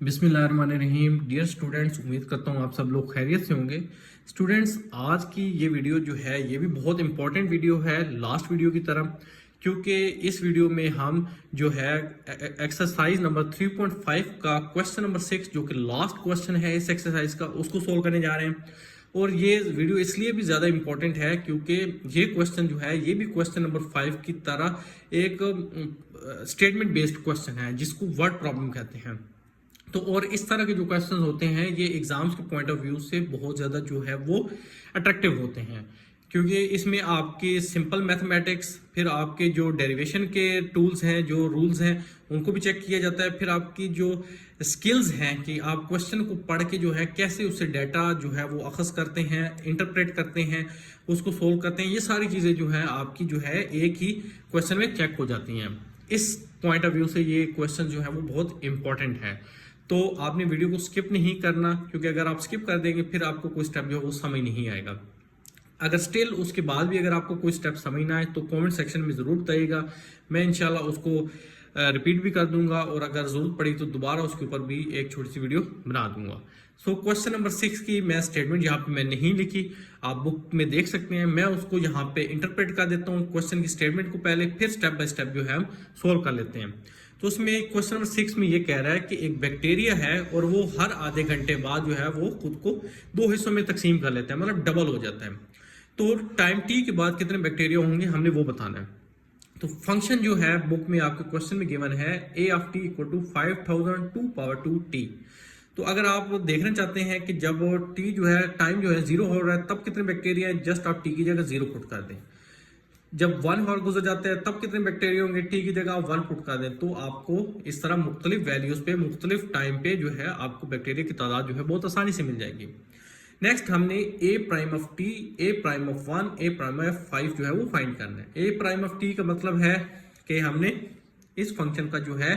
बिस्मिल्लाहिर्रहमानिर्रहीम। Dear students, उम्मीद करता हूँ आप सब लोग खैरियत से होंगे। स्टूडेंट्स, आज की ये वीडियो जो है ये भी बहुत इंपॉर्टेंट वीडियो है लास्ट वीडियो की तरह, क्योंकि इस वीडियो में हम जो है एक्सरसाइज नंबर 3.5 का क्वेश्चन नंबर 6 जो कि लास्ट क्वेश्चन है इस एक्सरसाइज का, उसको सोल्व करने जा रहे हैं। और ये वीडियो इसलिए भी ज़्यादा इंपॉर्टेंट है क्योंकि ये क्वेश्चन जो है ये भी क्वेश्चन नंबर 5 की तरह एक स्टेटमेंट बेस्ड क्वेश्चन है जिसको वर्ड प्रॉब्लम कहते हैं। तो और इस तरह के जो क्वेश्चंस होते हैं ये एग्जाम्स के पॉइंट ऑफ व्यू से बहुत ज़्यादा जो है वो अट्रैक्टिव होते हैं, क्योंकि इसमें आपके सिंपल मैथमेटिक्स, फिर आपके जो डेरिवेशन के टूल्स हैं, जो रूल्स हैं, उनको भी चेक किया जाता है। फिर आपकी जो स्किल्स हैं कि आप क्वेश्चन को पढ़ के जो है कैसे उससे डाटा जो है वो अखज़ करते हैं, इंटरप्रेट करते हैं, उसको सोल्व करते हैं, ये सारी चीज़ें जो है आपकी जो है एक ही क्वेश्चन में चेक हो जाती हैं। इस पॉइंट ऑफ व्यू से ये क्वेश्चन जो है वो बहुत इंपॉर्टेंट है। तो आपने वीडियो को स्किप नहीं करना, क्योंकि अगर आप स्किप कर देंगे फिर आपको कोई स्टेप जो है वो समझ नहीं आएगा। अगर स्टिल उसके बाद भी अगर आपको कोई स्टेप समझ ना आए तो कमेंट सेक्शन में ज़रूर बताइएगा, मैं इंशाल्लाह उसको रिपीट भी कर दूंगा, और अगर ज़रूरत पड़ी तो दोबारा उसके ऊपर भी एक छोटी सी वीडियो बना दूंगा। सो क्वेश्चन नंबर 6 की मैं स्टेटमेंट यहाँ पे मैं नहीं लिखी, आप बुक में देख सकते हैं। मैं उसको यहाँ पे इंटरप्रेट कर देता हूँ क्वेश्चन की स्टेटमेंट को पहले, फिर स्टेप बाय स्टेप जो है हम सोल्व कर लेते हैं। तो उसमें क्वेश्चन नंबर 6 में ये कह रहा है कि एक बैक्टीरिया है और वो हर आधे घंटे बाद जो है वो खुद को 2 हिस्सों में तकसीम कर लेता है, मतलब डबल हो जाता है। तो टाइम टी के बाद कितने बैक्टीरिया होंगे हमने वो बताना है। तो फंक्शन जो है बुक में आपके क्वेश्चन में गिवन है a of t equal to 5000 to power 2 t। तो अगर आप देखना चाहते हैं कि जब t जो है टाइम जो है 0 हो रहा है तब कितने बैक्टीरिया है, जस्ट आप t की जगह 0 पुट कर दें। जब 1 आवर गुजर जाता है तब कितने बैक्टीरिया होंगे, टी की जगह आप 1 पुट कर दें। तो आपको इस तरह मुख्तलिफ वैल्यूज पे मुख्तलिफ टाइम पे जो है आपको बैक्टीरिया की तादाद जो है बहुत आसानी से मिल जाएगी। नेक्स्ट हमने a prime of t, a prime of 1, a prime of 5 जो है वो फाइंड करना है। ए प्राइम ऑफ टी का मतलब है कि हमने इस फंक्शन का जो है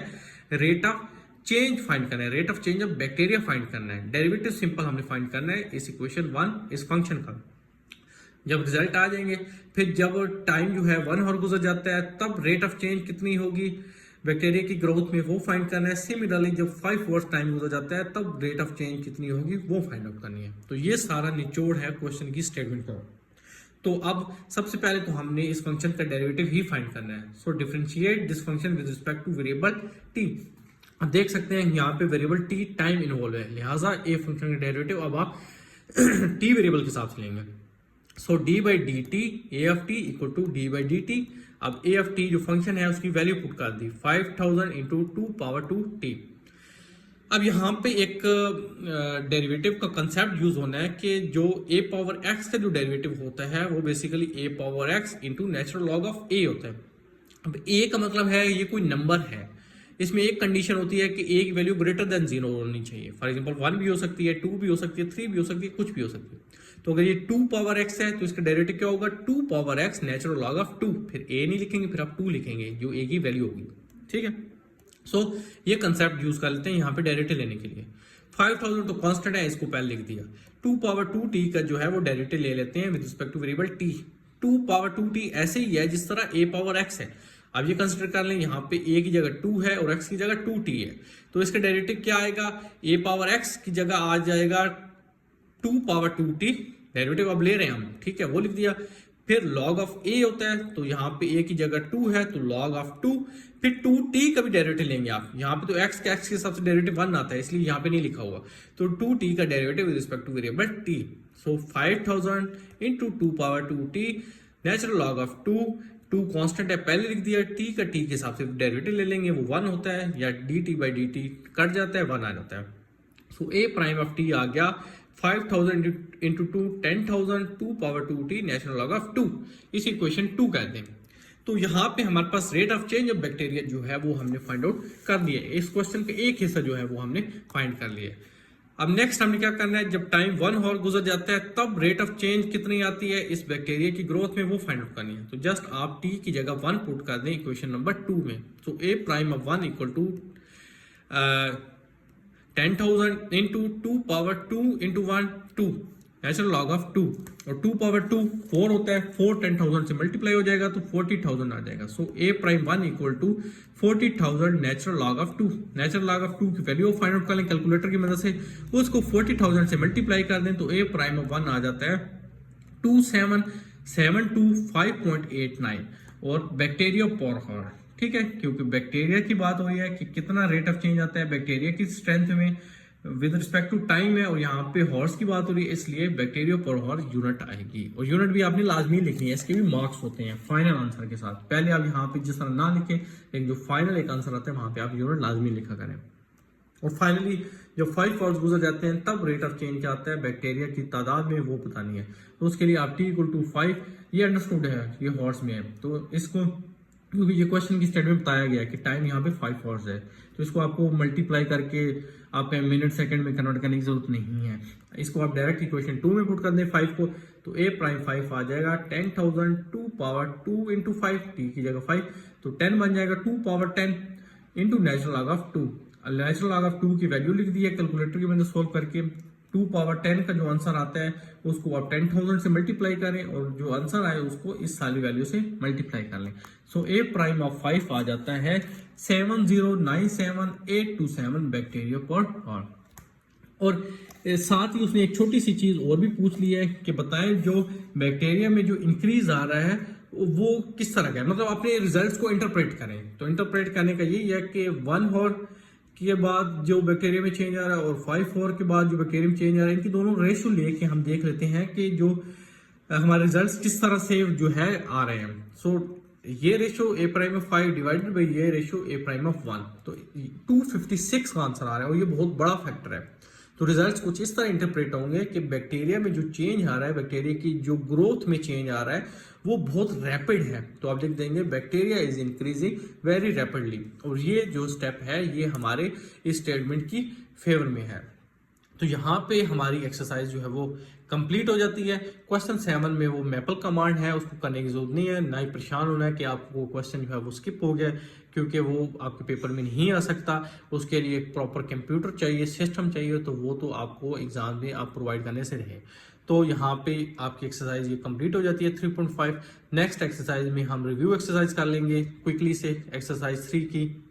रेट ऑफ चेंज फाइंड करना है, rate of change of bacteria find करना है। डेरिवेटिव सिंपल हमने फाइंड करना है इस इक्वेशन 1 इस फंक्शन का। जब रिजल्ट आ जाएंगे, फिर जब टाइम जो है 1 आवर गुजर जाता है तब रेट ऑफ चेंज कितनी होगी बैक्टीरिया की ग्रोथ में वो फाइंड करना है। सिमिलरली जब 5 आवर्स टाइम गुजर जाता है तब रेट ऑफ चेंज कितनी होगी वो फाइंड आउट करनी है। तो ये सारा निचोड़ है क्वेश्चन की स्टेटमेंट का। तो अब सबसे पहले तो हमने इस फंक्शन का डेरिवेटिव ही फाइंड करना है। सो differentiate this function with respect two variable T. अब देख सकते हैं यहाँ पे वेरिएबल टी टाइम इन्वॉल्व है, लिहाजा ए फंक्शन का डेरिवेटिव अब आप टी वेरिएबल के हिसाब से लेंगे। So d by d t a of t equal to d by d t. अब ए ऑफ टी जो फंक्शन है उसकी वैल्यू पुट कर दी 5000 इंटू 2 पावर 2 टी। अब यहाँ पे एक डेरिवेटिव का कंसेप्ट यूज होना है कि जो ए पावर एक्स का जो डेरिवेटिव होता है वो basically a power x into natural log of a होता है। अब ए का मतलब है ये कोई नंबर है, इसमें एक कंडीशन होती है कि ए की वैल्यू ग्रेटर देन 0 होनी चाहिए। फॉर एग्जांपल 1 भी हो सकती है, 2 भी हो सकती है, 3 भी हो सकती है, कुछ भी हो सकती है। तो अगर ये 2 पावर x है तो इसका डेरिवेटिव क्या होगा 2 power x natural log of 2। फिर a नहीं लिखेंगे, फिर आप 2 लिखेंगे जो a की वैल्यू होगी। ठीक है, सो ये कंसेप्ट यूज कर लेते हैं यहाँ पे डेरिवेटिव लेने के लिए। 5000 तो कांस्टेंट है, इसको पहले लिख दिया। 2 पावर 2 t का जो है वो डेरिवेटिव ले लेते हैं with respect two variable t। 2 power 2 t ऐसे ही है जिस तरह a पावर x है। अब ये कंसिडर कर लें, यहाँ पे a की जगह 2 है और x की जगह 2t है, तो इसका डेरिवेटिव क्या आएगा, a पावर x की जगह आ जाएगा 2 पावर 2t। डेरिवेटिव अब ले रहे हैं हम, ठीक है, वो लिख दिया। फिर log ऑफ a होता है, तो यहाँ पे a की जगह 2 है तो log ऑफ 2। फिर 2t का भी डेरिवेटिव लेंगे आप, यहाँ पे तो x के हिसाब से डेरिवेटिव 1 आता है इसलिए यहाँ पे नहीं लिखा हुआ। तो 2t का derivative with respect two variable t। So 5000 into 2 power 2t natural log of 2 constant है पहले लिख दिया, t का t के हिसाब से डेरिवेटिव ले लेंगे, वो 1 होता है, या dt बाई dt कट जाता है, 1 आ जाता है। सो a प्राइम ऑफ t आ गया 5000 into 2 10,000 2 power 2t natural log of 2। इस इक्वेशन 2 कहते हैं। तो यहाँ पे हमारे पास rate of change of bacteria जो है वो हमने फाइंड आउट कर लिया। इस क्वेश्चन का एक हिस्सा जो है वो हमने फाइंड कर लिया। अब नेक्स्ट हमने क्या करना है, जब टाइम 1 आवर गुजर जाता है तब रेट ऑफ चेंज कितनी आती है इस बैक्टीरिया की ग्रोथ में वो फाइंड आउट करनी है। तो जस्ट आप t की जगह 1 पुट कर दें इक्वेशन नंबर 2 में। तो a prime of 1 equal to 10,000 into 2 power 2 into 1 2 natural log of 2, और 2 पावर 2 4 होता है, 4 10,000 से मल्टीप्लाई हो जाएगा तो 40,000 आ जाएगा। So a prime 1 equal to 40,000 natural log of 2। Natural log of 2 की वैल्यू फाइंड आउट कर लें कैलकुलेटर की मदद से, उसको 40,000 से मल्टीप्लाई कर दें तो a प्राइम ऑफ 1 आ जाता है 2775.89 और बैक्टीरिया पर हॉर। ठीक है, क्योंकि बैक्टीरिया की बात हो रही है कि कितना रेट ऑफ चेंज आता है बैक्टीरिया की स्ट्रेंथ में विद रिस्पेक्ट टू टाइम है, और यहाँ पे हॉर्स की बात हो रही है, इसलिए बैक्टीरिया पर हॉर यूनिट आएगी। और यूनिट भी आपने लाजमी लिखनी है, इसके भी मार्क्स होते हैं फाइनल आंसर के साथ। पहले आप यहाँ पे जिस तरह ना लिखें, लेकिन जो फाइनल एक आंसर आता है वहां पे आप यूनिट लाजमी लिखा करें। और फाइनली जब 5 आवर्स गुजर जाते हैं तब रेट ऑफ चेंज क्या आता है बैक्टीरिया की तादाद में, वो बतानी है। तो उसके लिए आप t इक्वल टू 5, ये अंडरस्टूड है, ये हॉर्स में है, तो इसको क्योंकि ये क्वेश्चन की स्टेटमेंट बताया गया है कि टाइम यहाँ पे 5 आवर्स है, तो इसको आपको मल्टीप्लाई करके आपके मिनट सेकंड में कन्वर्ट करने की जरूरत नहीं है। इसको आप डायरेक्ट इक्वेशन 2 में पुट कर दें 5 को, तो a प्राइम 5 आ जाएगा 10,000 2 पावर 2 इंटू 5, t की जगह 5, तो 10 बन जाएगा 2 power 10 into natural log of 2। Natural log of 2 की वैल्यू लिख दी है कैलकुलेटर की मदद सोल्व करके। 2 पावर 10 का जो आंसर आता है उसको आप 10,000 से मल्टीप्लाई करें, और जो आंसर आए उसको इस सारी वैल्यू से मल्टीप्लाई कर लें। सो a प्राइम ऑफ 5 आ जाता है 7097827 बैक्टीरिया पर हॉर। और साथ ही उसने एक छोटी सी चीज और भी पूछ ली है कि बताएं जो बैक्टीरिया में जो इंक्रीज आ रहा है वो किस तरह का है, मतलब अपने रिजल्ट्स को इंटरप्रेट करें। तो इंटरप्रेट करने का यही है कि 1 हॉर के बाद जो बैक्टीरिया में चेंज आ रहा है और 5 हॉर के बाद जो बैक्टीरिया में चेंज आ रहा है, इनकी दोनों रेशियो लेके हम देख लेते हैं कि जो हमारे रिजल्ट्स किस तरह से जो है आ रहे हैं। सो ये ratio a prime of 5 divided by ये रेशियो a प्राइम ऑफ 1, तो 256 का आंसर आ रहा है, और ये बहुत बड़ा फैक्टर है। तो रिजल्ट्स कुछ इस तरह इंटरप्रेट होंगे कि बैक्टीरिया में जो चेंज आ रहा है, बैक्टीरिया की जो ग्रोथ में चेंज आ रहा है वो बहुत रैपिड है। तो आप लिख देंगे bacteria is increasing very rapidly, और ये जो स्टेप है ये हमारे इस स्टेटमेंट की फेवर में है। तो यहाँ पे हमारी एक्सरसाइज जो है वो कंप्लीट हो जाती है। क्वेश्चन 7 में वो मैपल कमांड है, उसको करने की जरूरत नहीं है, ना ही परेशान होना है कि आपको क्वेश्चन जो है वो स्किप हो गया, क्योंकि वो आपके पेपर में नहीं आ सकता। उसके लिए एक प्रॉपर कंप्यूटर चाहिए, सिस्टम चाहिए, तो वो तो आपको एग्जाम में आप प्रोवाइड करने से रहे। तो यहाँ पे आपकी एक्सरसाइज ये कंप्लीट हो जाती है 3.5। नेक्स्ट एक्सरसाइज में हम रिव्यू एक्सरसाइज कर लेंगे क्विकली से एक्सरसाइज 3 की।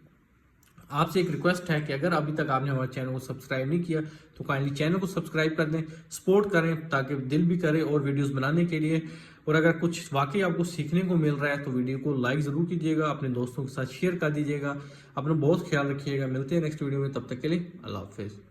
आपसे एक रिक्वेस्ट है कि अगर अभी तक आपने हमारे चैनल को सब्सक्राइब नहीं किया तो काइंडली चैनल को सब्सक्राइब कर दें, सपोर्ट करें ताकि दिल भी करे और वीडियोस बनाने के लिए। और अगर कुछ वाकई आपको सीखने को मिल रहा है तो वीडियो को लाइक जरूर कीजिएगा, अपने दोस्तों के साथ शेयर कर दीजिएगा। अपना बहुत ख्याल रखिएगा, मिलते हैं नेक्स्ट वीडियो में, तब तक के लिए अल्लाह हाफिज़।